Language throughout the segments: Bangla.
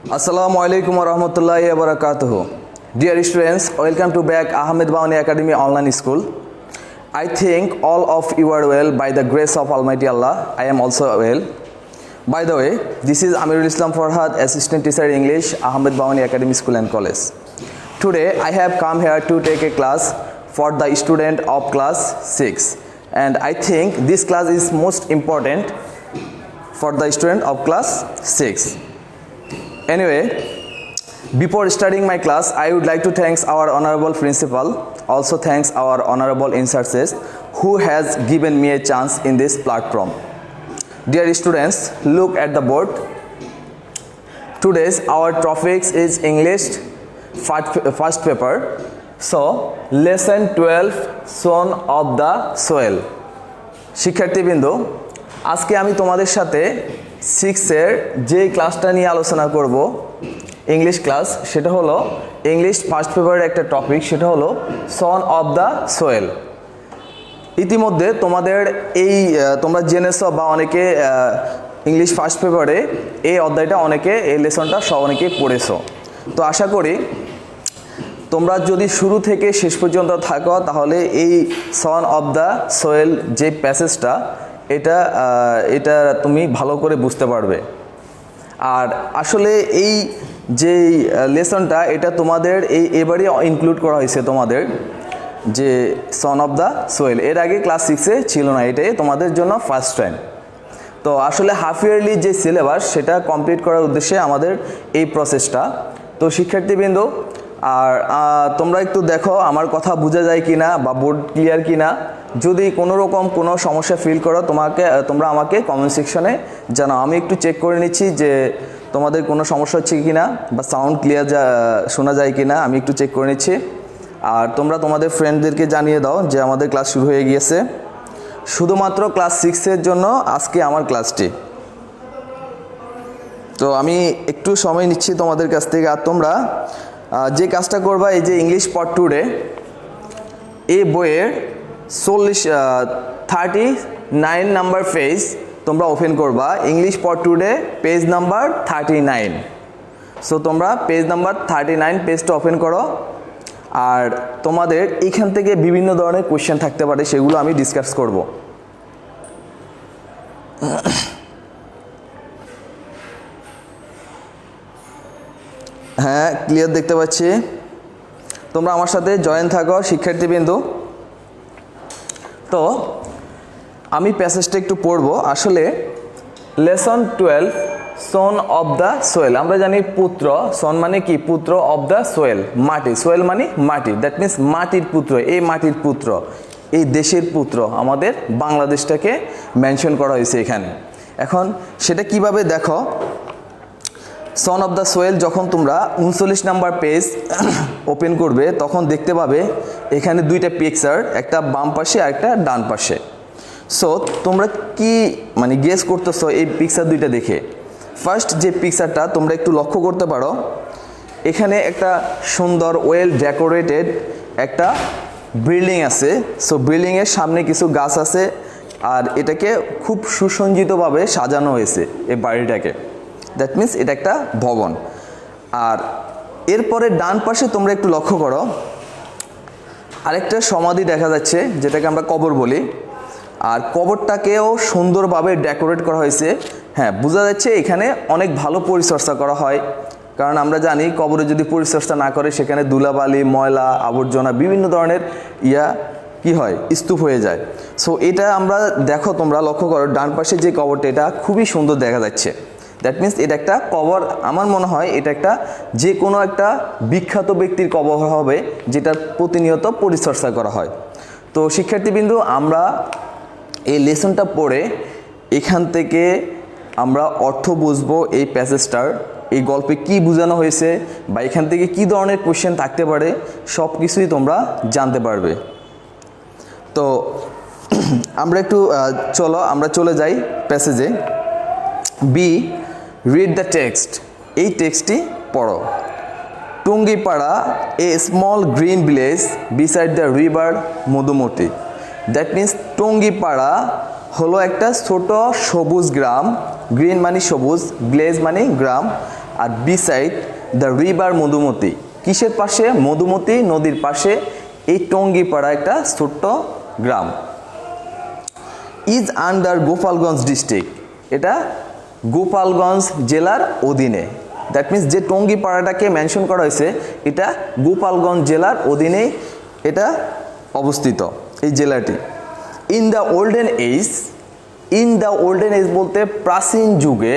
Assalamualaikum warahmatullahi wabarakatuh. Dear students, welcome to back Ahmed Bawani Academy Online School. I think all of you are well by the grace of Almighty Allah. I am also well. By the way, this is Amirul Islam Farhad, Assistant Teacher English, Ahmed Bawani Academy School and College. Today, I have come here to take a class for the student of class 6. And I think this class is most important for the student of class 6. Anyway, before starting my class, I would like to thank our honorable principal, also thanks our honorable instructors who has given me a chance in this platform. Dear students, look at the board. Today's our topics is English first paper. So, lesson 12, Son of the Soil. শিক্ষার্থীবৃন্দ, আজকে আমি তোমাদের সাথে 6 এর যে ক্লাসটা নিয়ে আলোচনা করব ইংলিশ ক্লাস, সেটা হলো ইংলিশ ফার্স্ট পেপারের একটা টপিক, সেটা হলো সন অফ দ্য সোয়েল। ইতিমধ্যে তোমাদের তোমরা জেনেছো বা অনেকে ইংলিশ ফার্স্ট পেপারে এই অধ্যায়টা এই লেসনটা অনেকেই পড়েছো। তো আশা করি তোমরা যদি শুরু থেকে শেষ পর্যন্ত থাকো তাহলে এই সন অফ দ্য সোয়েল যে প্যাসেজটা এটা তুমি ভালো করে বুঝতে পারবে। আর আসলে এই যে লেসনটা এটা তোমাদের এবারে ইনক্লুড করা হয়েছে তোমাদের যে সন অফ দ্য সোয়েল, এর আগে ক্লাস 6-এ ছিল না, এটাই তোমাদের জন্য ফার্স্ট টাইম। তো আসলে হাফ ইয়ারলি যে সিলেবাস সেটা কমপ্লিট করার উদ্দেশ্যে আমাদের এই প্রসেসটা। তো শিক্ষার্থীবৃন্দ, আর তোমরা একটু দেখো আমার কথা বোঝা যায় কিনা বা বোর্ড ক্লিয়ার কিনা। যদি কোনো রকম কোনো সমস্যা ফিল করো তোমরা আমাকে কমেন্ট সেকশনে জানাও। আমি একটু চেক করে নিচ্ছি যে তোমাদের কোনো সমস্যা হচ্ছে কিনা বা সাউন্ড ক্লিয়ার শোনা যায় কিনা, আমি একটু চেক করে নিচ্ছি। আর তোমরা তোমাদের ফ্রেন্ডদেরকে জানিয়ে দাও যে আমাদের ক্লাস শুরু হয়ে গিয়েছে। শুধুমাত্র ক্লাস 6-এর জন্য আজকে আমার ক্লাসটি। তো আমি একটু সময় নিচ্ছি তোমাদের কাছ থেকে। আর তোমরা যে কাজটা করবা, এই যে ইংলিশ পার্ট 2 এই বইয়ের 39 নাম্বার পেজ তোমরা ওপেন করবা। English part 2 page number 39। So তোমরা পেজ নাম্বার 39 পেজটা ওপেন করো। আর তোমাদের এখান থেকে বিভিন্ন ধরনের কোয়েশ্চেন থাকতে পারে, সেগুলো আমি ডিসকাস করব। হ্যাঁ, ক্লিয়ার দেখতে পাচ্ছি। তোমরা আমার সাথে জয়েন থাকো শিক্ষার্থীবৃন্দ। তো আমি প্যাসেজটা একটু পড়বো। আসলে lesson 12 son of the Soyel. আমরা জানি পুত্র, সন মানে কি? পুত্র, অফ দ্য সোয়েল মাটি, সোয়েল মানে মাটি, দ্যাট মিন্স মাটির পুত্র, এই মাটির পুত্র, এই দেশের পুত্র, আমাদের বাংলাদেশটাকে মেনশন করা হয়েছে এখানে। এখন সেটা কিভাবে দেখো, সন অফ দ্য সোয়েল যখন তোমরা 39 নাম্বার পেজ ওপেন করবে তখন দেখতে পাবে এখানে দুইটা পিকচার, একটা বাম পাশে আর একটা ডান পাশে। সো তোমরা কি গেস করতেছো এই পিকচার দুইটা দেখে? ফার্স্ট যে পিকচারটা তোমরা একটু লক্ষ্য করতে পারো, এখানে একটা সুন্দর ওয়েল ডেকোরেটেড একটা বিল্ডিং আছে। সো বিল্ডিংয়ের সামনে কিছু গাছ আছে আর এটাকে খুব সুসজ্জিতভাবে সাজানো হয়েছে এই বাড়িটাকে, দ্যাট মিন্স এটা একটা ভবন। আর এরপরে ডান পাশে তোমরা একটু লক্ষ্য করো, আরেকটা সমাধি দেখা যাচ্ছে যেটাকে আমরা কবর বলি। আর কবরটাকেও সুন্দরভাবে ডেকোরেট করা হয়েছে। হ্যাঁ, বোঝা যাচ্ছে এখানে অনেক ভালো পরিচর্যা করা হয়, কারণ আমরা জানি কবরে যদি পরিচর্যা না করে সেখানে ধুলাবালি, ময়লা, আবর্জনা, বিভিন্ন ধরনের কি হয়, স্তূপ হয়ে যায়। সো এটা আমরা দেখো, তোমরা লক্ষ্য করো ডান পাশে যে কবরটা, এটা খুবই সুন্দর দেখা যাচ্ছে। দ্যাট মিন্স এটা একটা কবর। আমার মনে হয় এটা একটা যে কোনো একটা বিখ্যাত ব্যক্তির কবর হবে, যেটা প্রতিনিয়ত পরিচর্যা করা হয়। তো শিক্ষার্থীবৃন্দ, আমরা এই লেসনটা পড়ে এখান থেকে আমরা অর্থ বুঝবো এই প্যাসেজটার, এই গল্পে কি বোঝানো হয়েছে বা এখান থেকে কি ধরনের কোয়েশ্চেন থাকতে পারে, সব কিছুই তোমরা জানতে পারবে। তো আমরা আমরা চলে যাই প্যাসেজে। B, read the text. এই টেক্সটটি পড়ো। Tungipara, a small green village beside the river Madhumati. That means Tungipara হলো একটা ছোট সবুজ গ্রাম, গ্রিন মানে সবুজ, ভিলেজ মানে গ্রাম, আর বিসাইড দ্য রিভার মধুমতি, কিসের পাশে? মধুমতি নদীর পাশে এই টঙ্গিপাড়া একটা ছোট্ট গ্রাম। ইজ আন্ডার গোপালগঞ্জ ডিস্ট্রিক্ট, এটা গোপালগঞ্জ জেলার অধীনে। দ্যাট মিন্স যে টঙ্গিপাড়াটাকে মেনশন করা হয়েছে এটা গোপালগঞ্জ জেলার অধীনেই এটা অবস্থিত এই জেলাটি। In the olden age, in the olden age বলতে প্রাচীন যুগে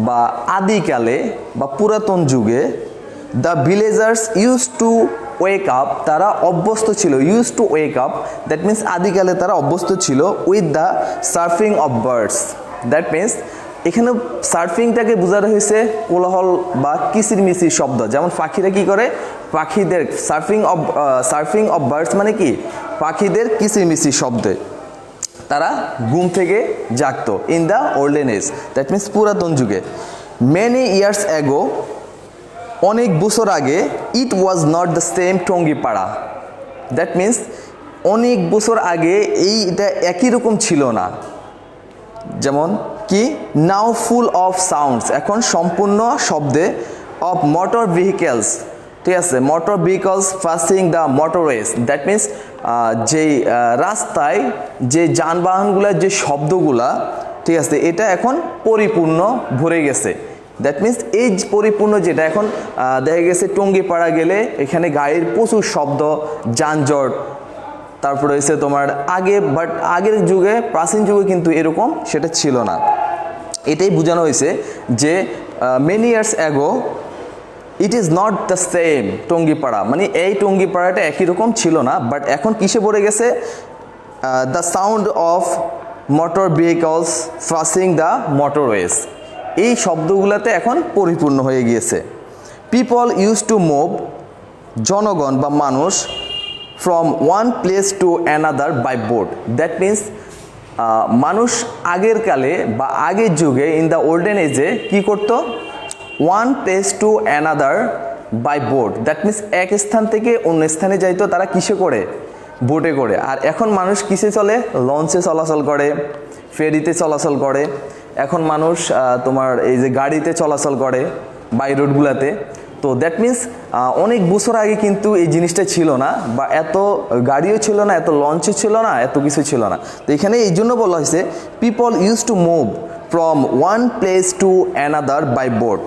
বা আদিকালে বা পুরাতন যুগে, the villagers use to wake up, তারা অভ্যস্ত ছিল, use to wake up that means আদিকালে তারা অভ্যস্ত ছিল with the surfing of birds. That means এখানে সার্ফিংটাকে বোঝানো হয়েছে কোলাহল বা কিচিরমিচির শব্দ, যেমন পাখিরা কি করে, পাখিদের সার্ফিং অফ বার্ডস মানে কি, পাখিদের কিচিরমিচির শব্দে তারা ঘুম থেকে জাগতো। In the olden age that means পুরাতন যুগে। মেনি ইয়ার্স অ্যাগো, অনেক বছর আগে, it was not the same Tungipara. That means অনেক বছর আগে এইটা একই রকম ছিল না। যেমন কি, নাও ফুল অফ সাউন্ডস, এখন সম্পূর্ণ শব্দে, অফ মোটর ভেহিকেলস, ঠিক আছে, motor vehicles passing the motorways. That means যেই রাস্তায় যে যানবাহনগুলোর যে শব্দগুলা, ঠিক আছে, এটা এখন পরিপূর্ণ ভরে গেছে। দ্যাট মিন্স এই পরিপূর্ণ যেটা এখন দেখা গেছে টঙ্গিপাড়া গেলে এখানে গাড়ির প্রচুর শব্দ, যানজট, তারপরে হচ্ছে তোমার আগে, বাট আগের যুগে প্রাচীন যুগে কিন্তু এরকম সেটা ছিল না। এটাই বোঝানো হয়েছে যে many years ago it is not the same Tungipara, মানে এই টঙ্গিপাড়াটা একই রকম ছিল না, বাট এখন কিসে পড়ে গেছে, the sound of motor vehicles passing the motorways, এই শব্দগুলোতে এখন পরিপূর্ণ হয়ে গিয়েছে। পিপল ইউজ টু মুভ, জনগণ বা মানুষ, from one place to another by boat. That means মানুষ আগের কালে বা আগের যুগে ইন দ্য ওল্ডেন এজে কী করতো, one place to another by boat. That means এক স্থান থেকে অন্য স্থানে যাইতো তারা কিসে করে, বোটে করে। আর এখন মানুষ কিসে চলে, লঞ্চে চলাচল করে, ফেরিতে চলাচল করে, এখন মানুষ তোমার এই যে গাড়িতে চলাচল করে বাই রোডগুলোতে। তো দ্যাট মিন্স অনেক বছর আগে কিন্তু এই জিনিসটা ছিল না, বা এত গাড়িও ছিল না, এত লঞ্চও ছিল না, এত কিছু ছিল না। তো এখানে এই জন্য বলা হয়েছে people use to move from one place to another by boat,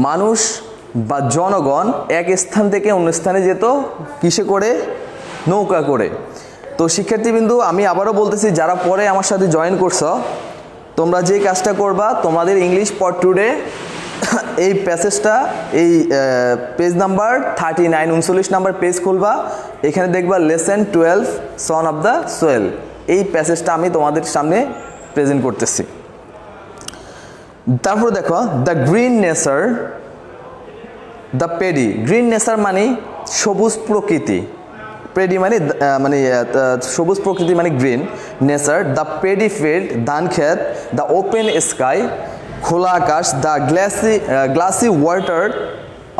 মানুষ বা জনগণ এক স্থান থেকে অন্য স্থানে যেত কিসে করে, নৌকা করে। তো শিক্ষার্থীবৃন্দু, আমি আবারও বলতেছি, যারা পরে আমার সাথে জয়েন করছো, তোমরা যে কাজটা করবা, তোমাদের ইংলিশ ফর টুডে এই প্যাসেজটা, এই পেজ নাম্বার 39 39 নাম্বার পেজ খুলবা, এখানে দেখবা lesson 12 son of the soil, এই প্যাসেজটা আমি তোমাদের সামনে প্রেজেন্ট করতেছি। তারপর দেখো, the green nature, the paddy, green nature মানে সবুজ প্রকৃতি, পেডি মানে সবুজ প্রকৃতি মানে green nature, the paddy field ধান ক্ষেত, দ্য ওপেন স্কাই খোলা আকাশ, the glassy water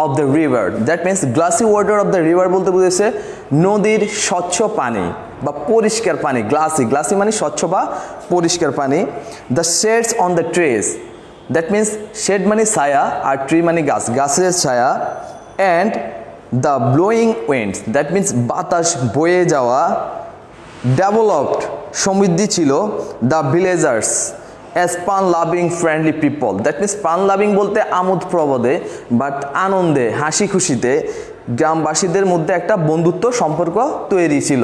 of the river. That means glassy water of the river বলতে বুঝেছে নদীর স্বচ্ছ পানি বা পরিষ্কার পানি। গ্লাসি মানে স্বচ্ছ বা পরিষ্কার পানি। The shades on the trees, that means shade মানে ছায়া আর ট্রি মানে গাছ, গাছের ছায়া। And the blowing winds, that means বাতাস বয়ে যাওয়া। ডেভেলপড সমৃদ্ধি ছিল। The villagers as fun loving friendly people, that means fun loving বলতে আমোদ প্রবোধে বাট আনন্দে হাসি খুশিতে গ্রামবাসীদের মধ্যে একটা বন্ধুত্ব সম্পর্ক তৈরি ছিল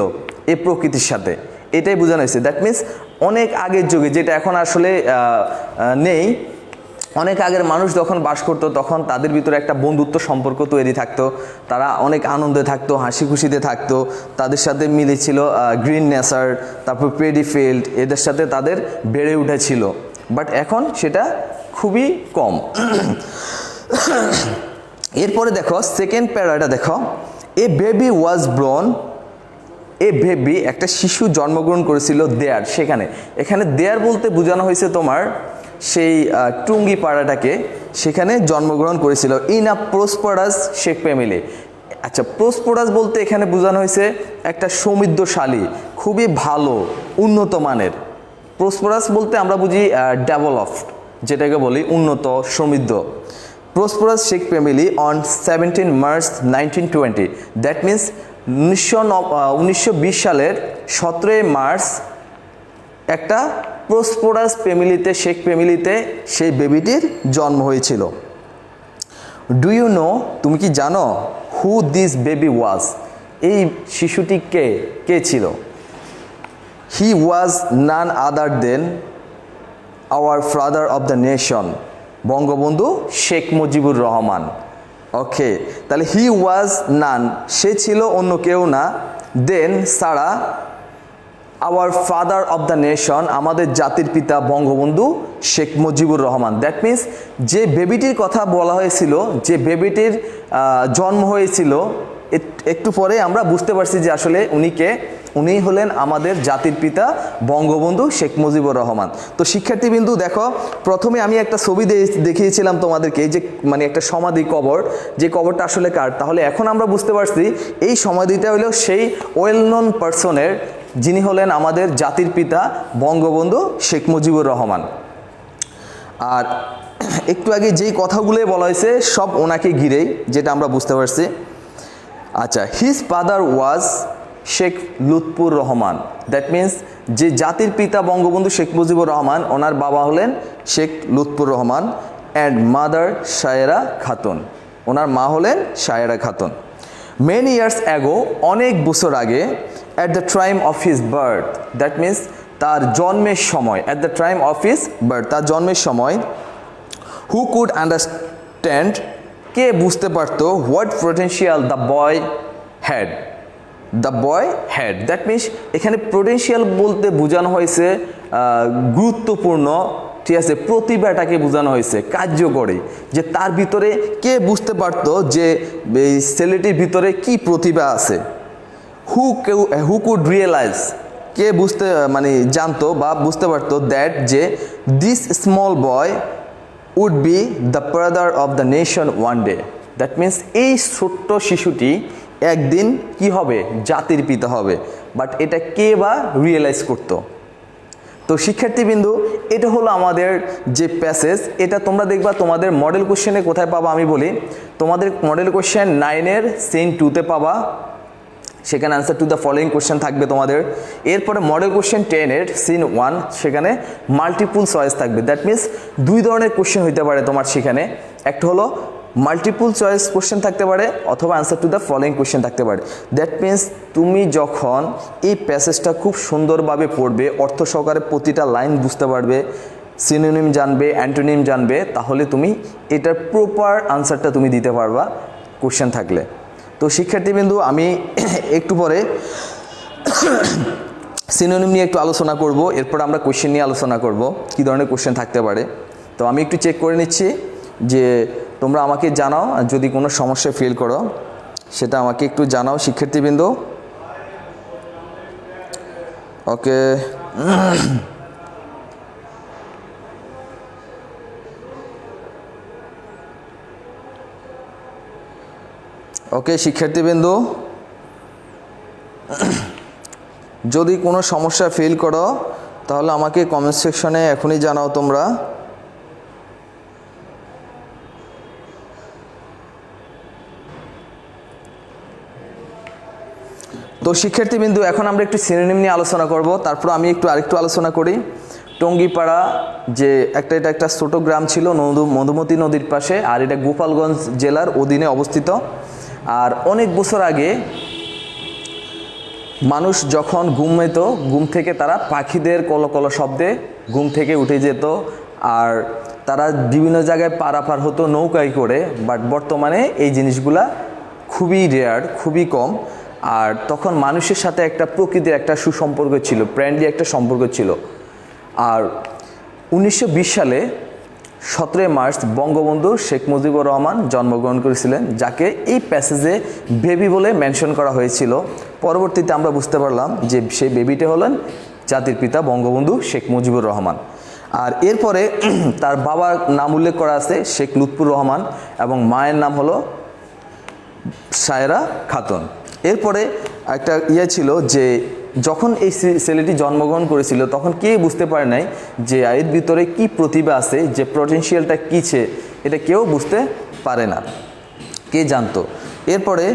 এই প্রকৃতির সাথে, এটাই বোঝানো হয়েছে। দ্যাট মিন্স অনেক আগের যুগে, যেটা এখন আসলে নেই, অনেক আগের মানুষ যখন বাস করতো তখন তাদের ভিতরে একটা বন্ধুত্ব সম্পর্ক তৈরি থাকতো, তারা অনেক আনন্দে থাকতো, হাসি খুশিতে থাকতো, তাদের সাথে মিলেছিল গ্রিন নেচার, তারপর পেডি ফিল্ড, এদের সাথে তাদের বেড়ে উঠেছিল। বাট এখন সেটা খুবই কম। এরপরে দেখো সেকেন্ড প্যারাটা দেখো, এ বেবি ওয়াজ ব্রন, এ বেবি একটা শিশু জন্মগ্রহণ করেছিল দেয়ার, সেখানে, এখানে দেয়ার বলতে বোঝানো হয়েছে তোমার সেই টুঙ্গিপাড়াটাকে, সেখানে জন্মগ্রহণ করেছিল। In a prosperous Sheikh family. আচ্ছা, প্রসপারাস বলতে এখানে বোঝানো হয়েছে একটা সমৃদ্ধশালী, খুবই ভালো, উন্নত মানের। প্রসপারাস বলতে আমরা বুঝি ডেভেলপড, যেটাকে বলি উন্নত সমৃদ্ধ। Prosperous Sheikh family on 17 March 1920, that means 1920 সালের 17 মার্চ একটা প্রসপারাস ফ্যামিলিতে, শেখ ফ্যামিলিতে সেই বেবিটির জন্ম হয়েছিল। ডু ইউ নো, তুমি কি জানো, হু দিস বেবি ওয়াজ, এই শিশুটি কে ছিল? He was none other than our father of the nation, Bangabandhu Sheikh Mujibur Rahman. Okay, তাহলে হি ওয়াজ নান, সে ছিল অন্য কেউ না, দেন ছাড়া, hour father of the nation, আমাদের জাতির পিতা বঙ্গবন্ধু শেখ মুজিবুর রহমান। দ্যাট মিন্স যে বেবিটির কথা বলা হয়েছিল, যে বেবিটির জন্ম হয়েছিল, একটু পরে আমরা বুঝতে পারছি যে আসলে উনি হলেন আমাদের জাতির পিতা বঙ্গবন্ধু শেখ মুজিবুর রহমান। তো শিক্ষার্থীবৃন্দু দেখো, প্রথমে আমি একটা ছবি দেখিয়েছিলাম তোমাদেরকে, যে মানে একটা সমাধি কবর, যে কবরটা আসলে কার, তাহলে এখন আমরা বুঝতে পারছি এই সমাধিটা হলো সেই ওয়েল নোন পারসনের, যিনি হলেন আমাদের জাতির পিতা বঙ্গবন্ধু শেখ মুজিবুর রহমান। আর একটু আগে যেই কথাগুলো বলা হয়েছে সব ওনাকে ঘিরেই, যেটা আমরা বুঝতে পারছি। আচ্ছা, his father was Sheikh Lutfur Rahman, that means যে জাতির পিতা বঙ্গবন্ধু শেখ মুজিবুর রহমান, ওনার বাবা হলেন শেখ লুৎফুর রহমান, অ্যান্ড মাদার শায়েরা খাতুন, ওনার মা হলেন শায়েরা খাতুন। মেনি ইয়ার্স অ্যাগো, অনেক বছর আগে, at the time of his birth, that means তার জন্মের সময়, at the time of his birth, তার জন্মের সময়, হু কুড আন্ডারস্ট্যান্ড, কে বুঝতে পারতো, what potential the boy had, the boy had, that means এখানে পোটেনশিয়াল বলতে বোঝানো হয়েছে গুরুত্বপূর্ণ, ঠিক আছে, প্রতিভাটাকে বোঝানো হয়েছে, কার্যকরী, যে তার ভিতরে কে বুঝতে পারতো যে এই ছেলেটির ভিতরে কি প্রতিভা আছে। হু কুড রিয়েলাইজ, কে বুঝতে মানে জানতো বা বুঝতে পারতো, দ্যাট যে this small boy would be the brother of the nation one day, that means এই ছোট্ট শিশুটি একদিন কি হবে, জাতির পিতা হবে। বাট এটা কে বা রিয়েলাইজ করতো? তো শিক্ষার্থীবৃন্দু, এটা হলো আমাদের যে প্যাসেজ, এটা তোমরা দেখবা তোমাদের মডেল কোশ্চেনে কোথায় পাবা আমি বলি। তোমাদের মডেল কোশ্চেন 9-এর সিন 2-তে পাবা, সেখানে answer to the following question থাকবে তোমাদের। এরপরে মডেল কোশ্চেন 10-এর সিন 1, সেখানে মাল্টিপুল চয়েস থাকবে। দ্যাট মিন্স দুই ধরনের কোশ্চেন হইতে পারে তোমার সেখানে, একটা হলো মাল্টিপুল চয়েস কোশ্চেন থাকতে পারে, অথবা answer to the following question থাকতে পারে। দ্যাট মিন্স তুমি যখন এই প্যাসেজটা খুব সুন্দরভাবে পড়বে, অর্থ সহকারে প্রতিটা লাইন বুঝতে পারবে, সিনোনিম জানবে, অ্যান্টোনিম জানবে, তাহলে তুমি এটার প্রপার আনসারটা তুমি দিতে পারবা কোশ্চেন থাকলে। তো শিক্ষার্থীবৃন্দু, আমি একটু পরে সিনোনিম নিয়ে একটু আলোচনা করব, এরপর আমরা কোশ্চেন নিয়ে আলোচনা করব কী ধরনের কোশ্চেন থাকতে পারে। তো আমি একটু চেক করে নিচ্ছি, যে তোমরা আমাকে জানাও যদি কোনো সমস্যায় ফিল করো, সেটা আমাকে একটু জানাও শিক্ষার্থীবৃন্দু। ওকে, ওকে শিক্ষার্থীবৃন্দু, যদি কোনো সমস্যা ফিল করো তাহলে আমাকে কমেন্ট সেকশনে এখনই জানাও তোমরা। তো শিক্ষার্থীবৃন্দু, এখন আমরা একটু সিনোনিম নিয়ে আলোচনা করব, তারপর আমি আরেকটু আলোচনা করি। টঙ্গিপাড়া যে এটা একটা ছোট গ্রাম ছিল মধুমতি নদীর পাশে, আর এটা গোপালগঞ্জ জেলার অধীনে অবস্থিত। আর অনেক বছর আগে মানুষ যখন ঘুম থেকে তারা পাখিদের কলকল শব্দে ঘুম থেকে উঠে যেত, আর তারা বিভিন্ন জায়গায় পারাপার হতো নৌকায় করে। বাট বর্তমানে এই জিনিসগুলা খুবই রেয়ার, খুবই কম। আর তখন মানুষের সাথে একটা প্রকৃতির একটা সুসম্পর্ক ছিল, ফ্রেন্ডলি একটা সম্পর্ক ছিল। আর 1920 সালে 17 মার্চ বঙ্গবন্ধু শেখ মুজিবুর রহমান জন্মগ্রহণ করেছিলেন, যাকে এই প্যাসেজে বেবি বলে মেনশন করা হয়েছিল। পরবর্তীতে আমরা বুঝতে পারলাম যে সেই বেবিটা হলেন জাতির পিতা বঙ্গবন্ধু শেখ মুজিবুর রহমান। আর এরপরে তার বাবার নাম উল্লেখ করা আছে শেখ লুৎফুর রহমান, এবং মায়ের নাম হলো শায়েরা খাতুন। এরপরে একটা ছিল যে যখন এই ছেলেটি জন্মগ্রহণ করেছিল তখন কেউ বুঝতে পারে নাই যে এর ভিতরে কি প্রতিভা আছে, যে পটেনশিয়ালটা কীছে, এটা কেউ বুঝতে পারে না। কে জানতো? এরপরে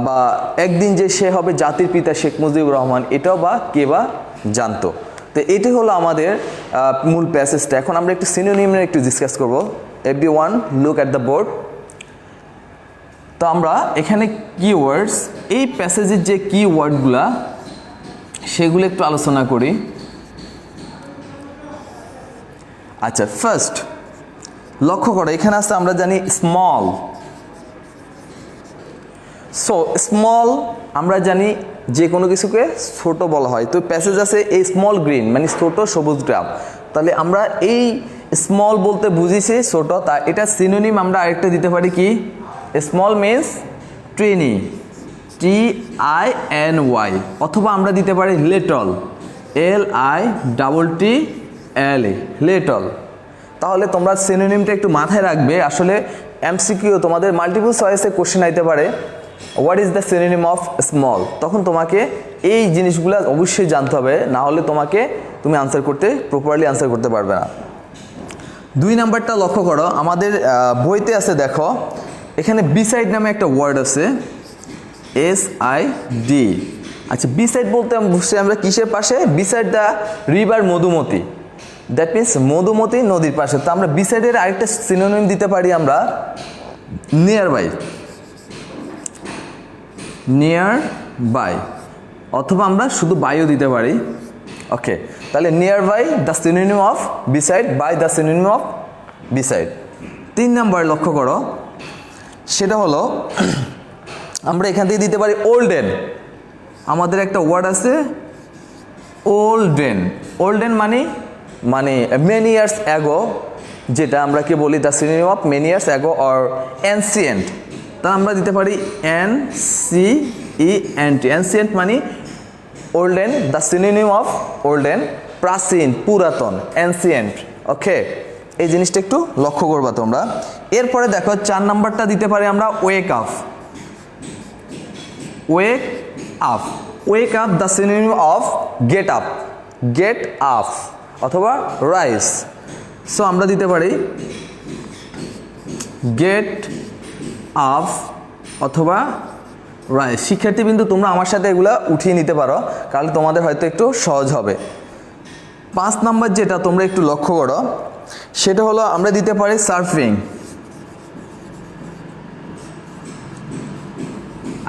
বা একদিন যে সে হবে জাতির পিতা শেখ মুজিবুর রহমান, এটাও বা কে বা জানতো? তো এটি হলো আমাদের মূল প্যাসেজটা। এখন আমরা একটু সিনোনিমের একটু ডিসকাস করব। Everyone look at the board. তো আমরা এখানে কিওয়ার্ডস, এই প্যাসেজের যে কিওয়ার্ডগুলা সেগুলো একটু আলোচনা করি। আচ্ছা, ফার্স্ট লক্ষ্য করো, এখানে আছে আমরা জানি স্মল। সো স্মল আমরা জানি যে কোনো কিছুকে ছোট বলা হয়। তো প্যাসেজ আছে এই স্মল গ্রিন মানে ছোট সবুজ গ্রাম। তাহলে আমরা এই স্মল বলতে বুঝিছি ছোট, তা এটা সিনোনিম আমরা আরেকটা দিতে পারি কি? স্মল মিন্স ট্রিনি, TINY, অথবা আমরা দিতে পারি লিটল, LITTL, লিটল। তাহলে তোমরা সিনোনিমটা একটু মাথায় রাখবে। আসলে MCQ তোমাদের মাল্টিপল চয়েসে কোশ্চেন আইতে পারে, what is the synonym of small? তখন তোমাকে এই জিনিসগুলো অবশ্যই জানতে হবে, না হলে তুমি আনসার করতে প্রপারলি আনসার করতে পারবে না। 2 নাম্বারটা লক্ষ্য করো, আমাদের বইতে আছে, দেখো এখানে বিসাইড নামে একটা ওয়ার্ড আছে, SID। আচ্ছা, বিসাইড বলতে বুঝছি আমরা কিসের পাশে? Beside the river Madhumati, that means Madhumati নদীর পাশে। তো আমরা বিসাইডের আরেকটা সিনোনিম দিতে পারি আমরা নিয়ার বাই, নিয়ার বাই, অথবা আমরা শুধু বাইও দিতে পারি। ওকে, তাহলে near by the synonym of beside, by the synonym of beside. 3 number লক্ষ্য করো, সেটা হলো আমরা এখান থেকে দিতে পারি ওল্ডেন। আমাদের একটা ওয়ার্ড আছে ওল্ডেন। ওল্ডেন মানে মেনি ইয়ার্স অ্যাগো, যেটা আমরা কি বলি the synonym of many years ago or ancient. তা আমরা দিতে পারি NCENT। অ্যানসিয়েন্ট মানে ওল্ডেন, দ্য সিনোনিম অফ ওল্ডেন প্রাচীন, পুরাতন, অ্যানসিয়েন্ট। ওকে, এই জিনিসটা একটু লক্ষ্য করবা তোমরা। এরপরে দেখো 4 নাম্বারটা দিতে পারি আমরা wake up. Wake up, ওয়েক up the synonym of get up, get up অথবা রাইস। সো আমরা দিতে পারি গেট আপ অথবা রাইস। শিক্ষার্থীবৃন্দ, তোমরা আমার সাথে এগুলা উঠিয়ে নিতে পারো, কারণ তোমাদের হয়তো একটু সহজ হবে। 5 নাম্বার যেটা তোমরা একটু লক্ষ্য করো, সেটা হলো আমরা দিতে পারি সার্ফিং।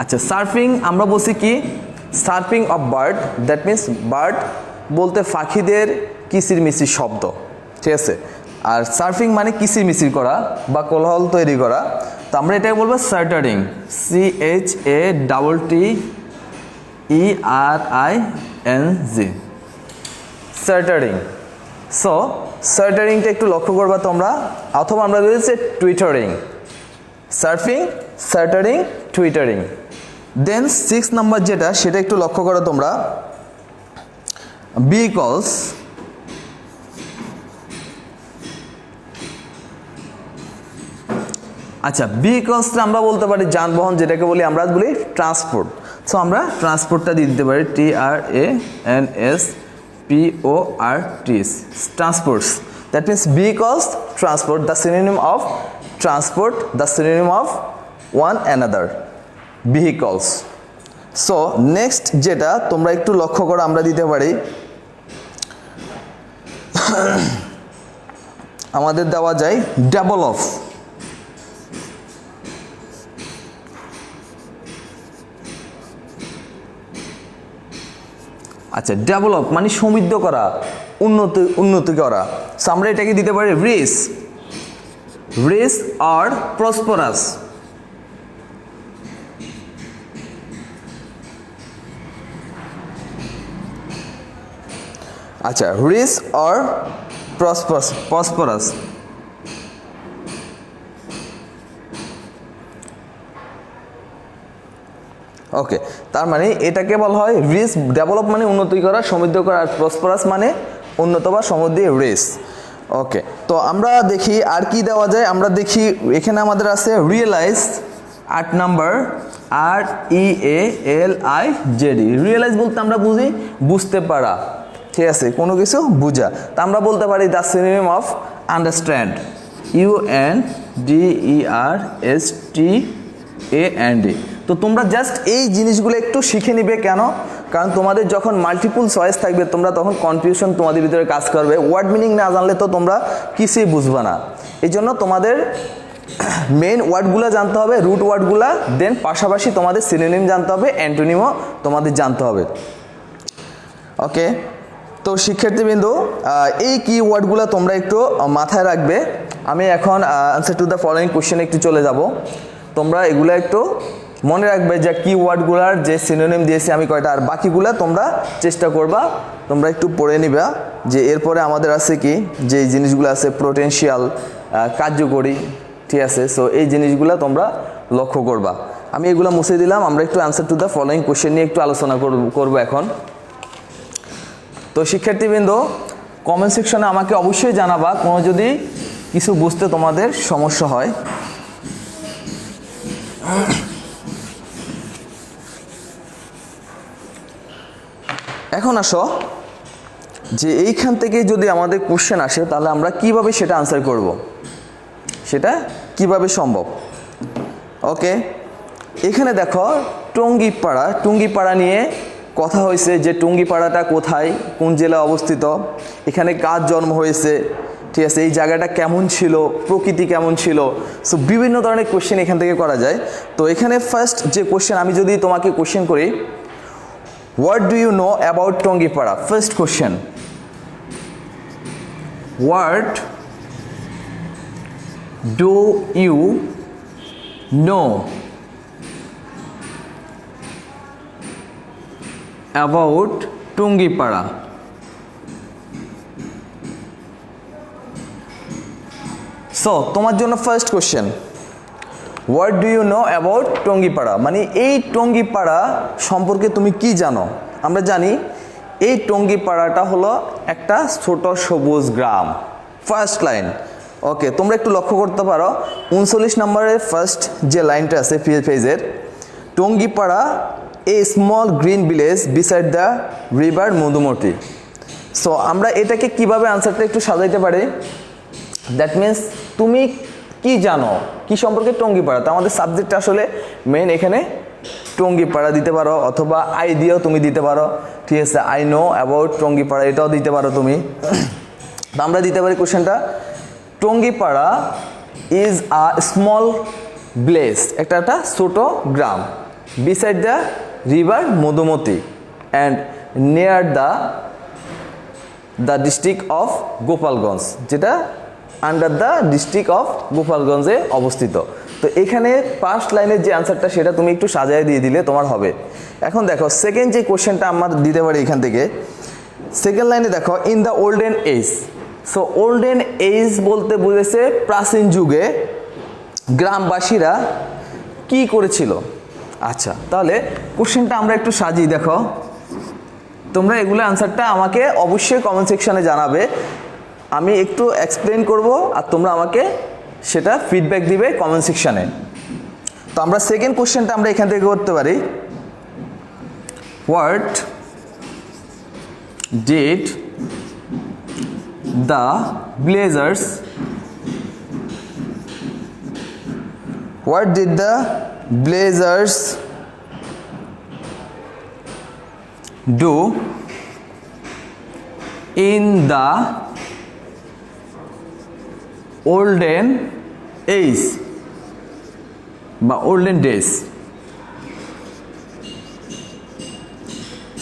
আচ্ছা, সার্ফিং আমরা বলছি কি? Surfing of bird, that means bird বলতে পাখিদের কিচিরমিচির শব্দ, ঠিক আছে? আর সার্ফিং মানে কিচিরমিচির করা বা কোলাহল তৈরি করা। তো আমরা এটাকে বলবো সার্টারিং, CHATTERING, সার্টারিং। সো সার্টারিংটা একটু লক্ষ্য করবা তোমরা, অথবা আমরা বলছি টুইটারিং। সার্ফিং, সার্টারিং, টুইটারিং। দেন 6 নাম্বার যেটা, সেটা একটু লক্ষ্য করো তোমরা, vehicles। আচ্ছা, ভেহিকলসটা আমরা বলতে পারি যানবাহন, যেটাকে বলি আমরা বলি ট্রান্সপোর্ট। সো আমরা ট্রান্সপোর্টটা দিয়ে দিতে পারি TRANSPORT, transports. That means vehicles, transport, the synonym of transport, the synonym of one another, vehicles. So next যেটা তোমরা একটু লক্ষ্য করো, আমরা দিতে পারি আমাদের দেওয়া যায় ডেভেলপ। আচ্ছা, ডেভেলপ মানে সমৃদ্ধ করা, উন্নতি করা। সো আমরা এটাকে দিতে পারি রিচ আর প্রসপারাস। আচ্ছা, রিচ আর প্রসপারাস। ওকে, তার মানে এটাকে বলা হয় রিচ। ডেভেলপ মানে উন্নতি করা, সমৃদ্ধ করা, আর প্রসপারাস মানে উন্নত বা সমৃদ্ধি, রিচ। ওকে, তো আমরা দেখি আর কি দেওয়া যায়। আমরা দেখি এখানে আমাদের আছে রিয়েলাইজ, 8 নাম্বার REALIZED, রিয়েলাইজ বলতে আমরা বুঝি বুঝতে পারা, ঠিক আছে, কোনো কিছু বুঝা। তা আমরা বলতে পারি the synonym of understand, UNDERSTAND। তো তোমরা জাস্ট এই জিনিসগুলো একটু শিখে নিবে। কেন? কারণ তোমাদের যখন মাল্টিপল চয়েস থাকবে তোমরা তখন কনফিউশন তোমাদের ভিতরে কাজ করবে, ওয়ার্ড মিনিং না জানলে তো তোমরা কিছুই বুঝবে না। এই জন্য তোমাদের মেন ওয়ার্ডগুলো জানতে হবে, রুট ওয়ার্ডগুলো, দেন পাশাপাশি তোমাদের সিনোনিম জানতে হবে, অ্যান্টোনিমও তোমাদের জানতে হবে। ওকে, তো শিক্ষার্থীবৃন্দু এই কি ওয়ার্ডগুলো তোমরা একটু মাথায় রাখবে। আমি এখন আনসার টু দ্য ফলোইং কোশ্চেনে একটু চলে যাব। তোমরা এগুলো একটু মনে রাখবে যে কি ওয়ার্ডগুলার যে সিনোনিম দিয়েছি আমি কয়টা, আর বাকিগুলা তোমরা চেষ্টা করবা তোমরা একটু পড়ে নিবা যে এরপরে আমাদের আছে কি যে জিনিসগুলো আছে পোটেনশিয়াল, কার্যকরী, ঠিক আছে। সো এই জিনিসগুলো তোমরা লক্ষ্য করবা। আমি এগুলো মুছে দিলাম, আমরা একটু answer to the following question নিয়ে একটু আলোচনা করব এখন। তো শিক্ষার্থীবৃন্দ কমেন্ট সেকশনে আমাকে অবশ্যই জানাবা কোনো যদি কিছু বুঝতে তোমাদের সমস্যা হয়। এখন আসো যে এইখান থেকে যদি আমাদের কোশ্চেন আসে তাহলে আমরা কিভাবে সেটা আনসার করব, সেটা কিভাবে সম্ভব। ওকে, এখানে দেখো টুঙ্গিপাড়া নিয়ে কথা হয়েছে যে টুঙ্গিপাড়াটা কোথায়, কোন জেলায় অবস্থিত, এখানে কার জন্ম হয়েছে, ঠিক আছে, এই জায়গাটা কেমন ছিল, প্রকৃতি কেমন ছিল। সো বিভিন্ন ধরনের কোশ্চেন এখান থেকে করা যায়। তো এখানে ফার্স্ট যে কোশ্চেন, আমি যদি তোমাকে কোশ্চেন করি, what do you know about Tungipara? First question, what do you know about Tungipara? So তোমার জন্য first question, what do you know about Tungipara, মানে এই টুঙ্গিপাড়া সম্পর্কে তুমি কি জানো? আমরা জানি এই টুঙ্গিপাড়াটা হলো একটা ছোট সবুজ গ্রাম, ফার্স্ট লাইন। ওকে, তোমরা একটু লক্ষ্য করতে পারো 39 নম্বরের ফার্স্ট যে লাইনটা আছে পেজের, Tungipara a small green village beside the river Madhumati. So আমরা এটাকে কিভাবে আনসারটা একটু সাজাইতে পারি, দ্যাট মিন্স তুমি কি জানো কি সম্পর্কে টুঙ্গিপাড়া। তো আমাদের সাবজেক্টটা আসলে মেন এখানে টুঙ্গিপাড়া দিতে পারো, অথবা আই দিয়েও তুমি দিতে পারো, ঠিক আছে, আই নো অ্যাবাউট টুঙ্গিপাড়া এটাও দিতে পারো তুমি। তো আমরা দিতে পারি কোশ্চেনটা, Tungipara is a small village, একটা ছোট গ্রাম, beside the river Madhumati and near the district of Gopalganj, যেটা আন্ডার দ্য ডিস্ট্রিক্ট অফ গোপালগঞ্জে অবস্থিত। তো এখানে ফার্স্ট লাইনের যে আনসারটা সেটা তুমি একটু সাজায় দিয়ে দিলে তোমার হবে। এখন দেখো সেকেন্ড যে কোশ্চেনটা আমরা দিতে পারি এখান থেকে, সেকেন্ড লাইনে দেখো in the olden age. So olden age বলতে বুঝেছে প্রাচীন যুগে গ্রামবাসীরা কি করেছিল। আচ্ছা, তাহলে কোশ্চেনটা আমরা একটু সাজিয়ে দেখো, তোমরা এগুলো আনসারটা আমাকে অবশ্যই কমেন্ট সেকশনে জানাবে, আমি একটু এক্সপ্লেন করব আর তোমরা আমাকে সেটা ফিডব্যাক দিবে কমেন্ট সেকশনে। তো আমরা সেকেন্ড কোশ্চেনটা আমরা এখান থেকে করতে পারি, what did the villagers do in the olden age বা olden days?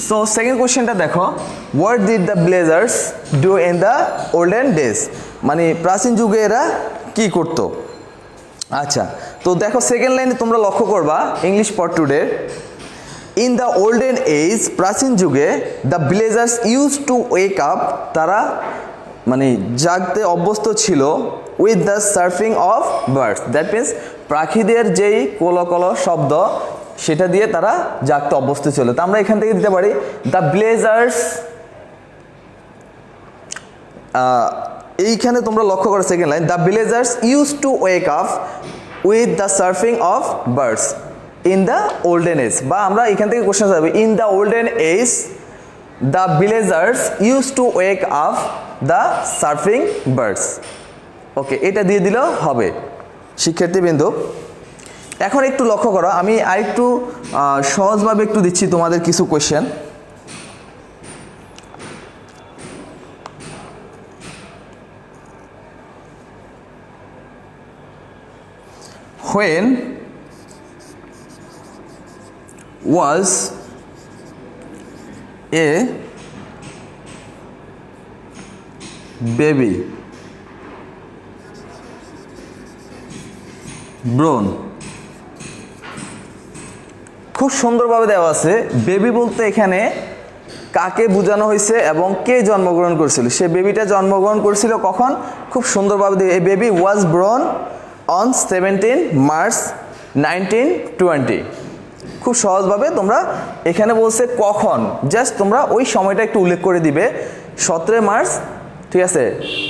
So second কোশ্চেনটা দেখো, what did the villagers do in the olden days, মানে প্রাচীন যুগে এরা কি করতো। আচ্ছা, তো দেখো সেকেন্ড লাইনে তোমরা লক্ষ্য করবা English for today, in the olden age, প্রাচীন যুগে, the villagers use to wake up, তারা মানে জাগতে অভ্যস্ত ছিল, with the surfing of birds, that means পাখিদের যেই কলকল শব্দ সেটা দিয়ে তারা জাগতে অভ্যস্ত ছিল। তো আমরা এখান থেকে দিতে পারি দ্য ভিলেজার্স, এইখানে তোমরা লক্ষ্য করো second line, the villagers use to wake up with the surfing of birds, in the olden age, বা আমরা এখান থেকে কোশ্চেন যাবে in the olden age the villagers use to wake up the surfing birds. Okay, এটা দিয়ে দিলেও হবে। শিক্ষার্থীবৃন্দ, এখন একটু লক্ষ্য করো, আমি আরেকটু সহজভাবে একটু দিচ্ছি তোমাদের কিছু question. When was a baby born? খুব সুন্দরভাবে দেওয়া আছে। বেবি বলতে এখানে কাকে বোঝানো হয়েছে এবং কে জন্মগ্রহণ করেছিল, সে বেবিটা জন্মগ্রহণ করেছিল কখন, খুব সুন্দরভাবে এই baby was born on 17 March 1920। খুব সহজভাবে তোমরা এখানে বলছে কখন, জাস্ট তোমরা ওই সময়টা একটু উল্লেখ করে দিবে, 17 মার্চ, ঠিক আছে,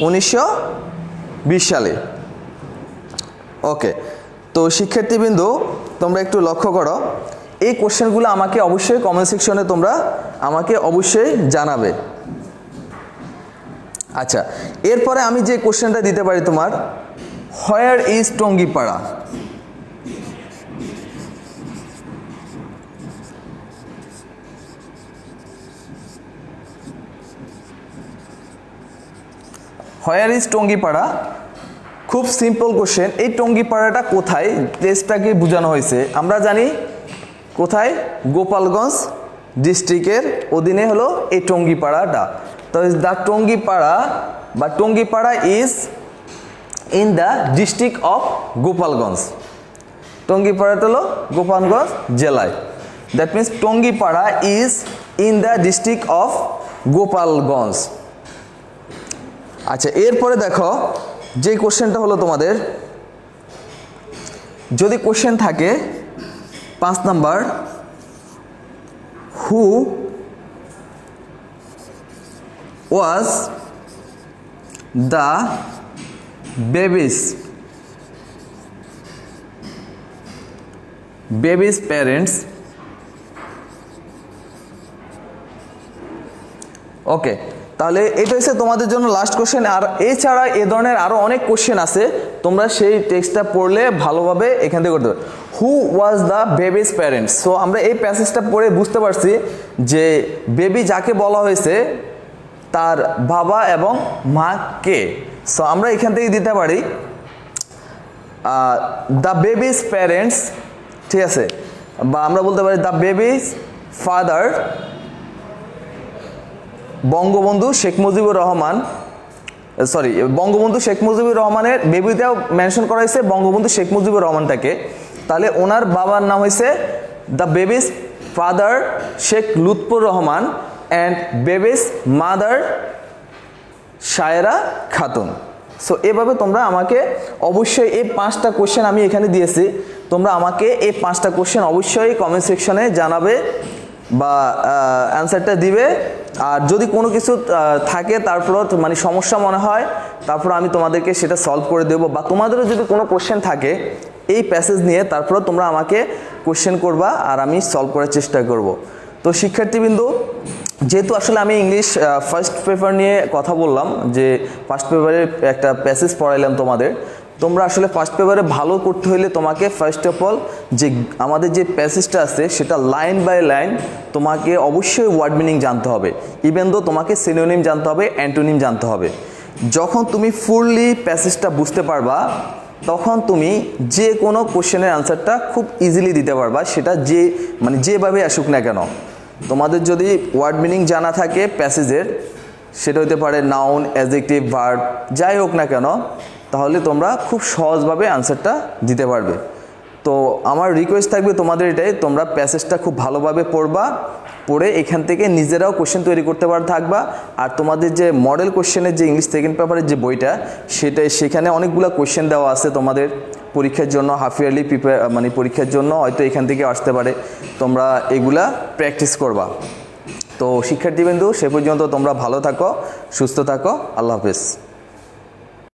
1920 সালে। ওকে, তো শিক্ষার্থীবৃন্দ তোমরা একটু লক্ষ্য করো, এই কোশ্চেনগুলো আমাকে অবশ্যই কমেন্ট সেকশনে তোমরা আমাকে অবশ্যই জানাবে। আচ্ছা, এরপরে আমি যে কোশ্চেনটা দিতে পারি তোমার, where is Tungipara? Where is Tungipara? খুব সিম্পল কোশ্চেন। এই টঙ্গিপাড়াটা কোথায়, প্লেসটাকে বোঝানো হয়েছে। আমরা জানি কোথায়, গোপালগঞ্জ ডিস্ট্রিক্টের অধীনে হলো এই টঙ্গিপাড়াটা। তো দ্য টঙ্গিপাড়া বা Tungipara is in the district of Gopalganj. টঙ্গিপাড়াটা হলো গোপালগঞ্জ জেলায়। That means Tungipara is in the district of Gopalganj. আচ্ছা, এরপরে দেখো যে কোশ্চেনটা হলো তোমাদের, যদি কোশ্চেন থাকে 5 number, who was the baby's parents? ওকে, তাহলে এটা হচ্ছে তোমাদের জন্য লাস্ট কোশ্চেন। আর এছাড়া এ ধরনের আরও অনেক কোশ্চেন আছে, তোমরা সেই টেক্সটটা পড়লে ভালোভাবে এখান থেকে করতে পারবে। Who was the baby's parents? So আমরা এই প্যাসেজটা পড়ে বুঝতে পারছি যে বেবি যাকে বলা হয়েছে তার বাবা এবং মা কে। সো আমরা এখান থেকে দিতে পারি দ্য বেবিস প্যারেন্টস, ঠিক আছে, বা আমরা বলতে পারি the babies father Bangabandhu Sheikh Mujibur Rahman, sorry, Bangabandhu Sheikh Mujibur রহমানের বেবিতেও মেনশন করা হয়েছে বঙ্গবন্ধু শেখ মুজিবুর রহমানটাকে। তাহলে ওনার বাবার নাম হয়েছে the babies father Sheikh Lutfur Rahman and babies mother Shayara Khatun. So এভাবে তোমরা আমাকে অবশ্যই এই 5টা কোশ্চেন আমি এখানে দিয়েছি, তোমরা আমাকে এই 5টা কোশ্চেন অবশ্যই কমেন্ট সেকশনে জানাবে বা অ্যান্সারটা দিবে। আর যদি কোনো কিছু থাকে তারপরও মানে সমস্যা মনে হয়, তারপর আমি তোমাদেরকে সেটা সলভ করে দেবো, বা তোমাদেরও যদি কোনো কোশ্চেন থাকে এই প্যাসেজ নিয়ে, তারপরও তোমরা আমাকে কোশ্চেন করবা আর আমি সলভ করার চেষ্টা করব। তো শিক্ষার্থীবৃন্দ, যেহেতু আসলে আমি ইংলিশ ফার্স্ট পেপার নিয়ে কথা বললাম, যে ফার্স্ট পেপারের একটা প্যাসেজ পড়াইলাম তোমাদের, তোমরা আসলে ফার্স্ট পেপারে ভালো করতে হলে তোমাকে ফার্স্ট অফ অল যে আমাদের যে প্যাসেজটা আছে সেটা লাইন বাই লাইন তোমাকে অবশ্যই ওয়ার্ড মিনিং জানতে হবে, ইভেন দো তোমাকে সিনোনিম জানতে হবে, অ্যান্টোনিম জানতে হবে। যখন তুমি ফুললি প্যাসেজটা বুঝতে পারবা তখন তুমি যে কোনো কোশ্চেনের অ্যান্সারটা খুব ইজিলি দিতে পারবা, সেটা যেভাবে আসুক না কেন। তোমাদের যদি ওয়ার্ড মিনিং জানা থাকে প্যাসেজের, সেটা হতে পারে নাউন, অ্যাডজেক্টিভ, ভার্ব, যাই হোক না কেন, তাহলে তোমরা খুব সহজভাবে আনসারটা দিতে পারবে। তো আমার রিকোয়েস্ট থাকবে তোমাদের এটাই, তোমরা প্যাসেজটা খুব ভালোভাবে পড়বা, পড়ে এখান থেকে নিজেরাও কোশ্চেন তৈরি করতে থাকবা। আর তোমাদের যে মডেল কোশ্চেনের যে ইংলিশ সেকেন্ড পেপারের যে বইটা, সেখানে অনেকগুলো কোশ্চেন দেওয়া আছে তোমাদের পরীক্ষার জন্য, হাফ ইয়ারলি পরীক্ষার জন্য হয়তো এখান থেকে আসতে পারে, তোমরা এগুলা প্র্যাকটিস করবা। তো শিক্ষার্থীবৃন্দু, সে পর্যন্ত তোমরা ভালো থাকো, সুস্থ থাকো, আল্লাহ হাফেজ।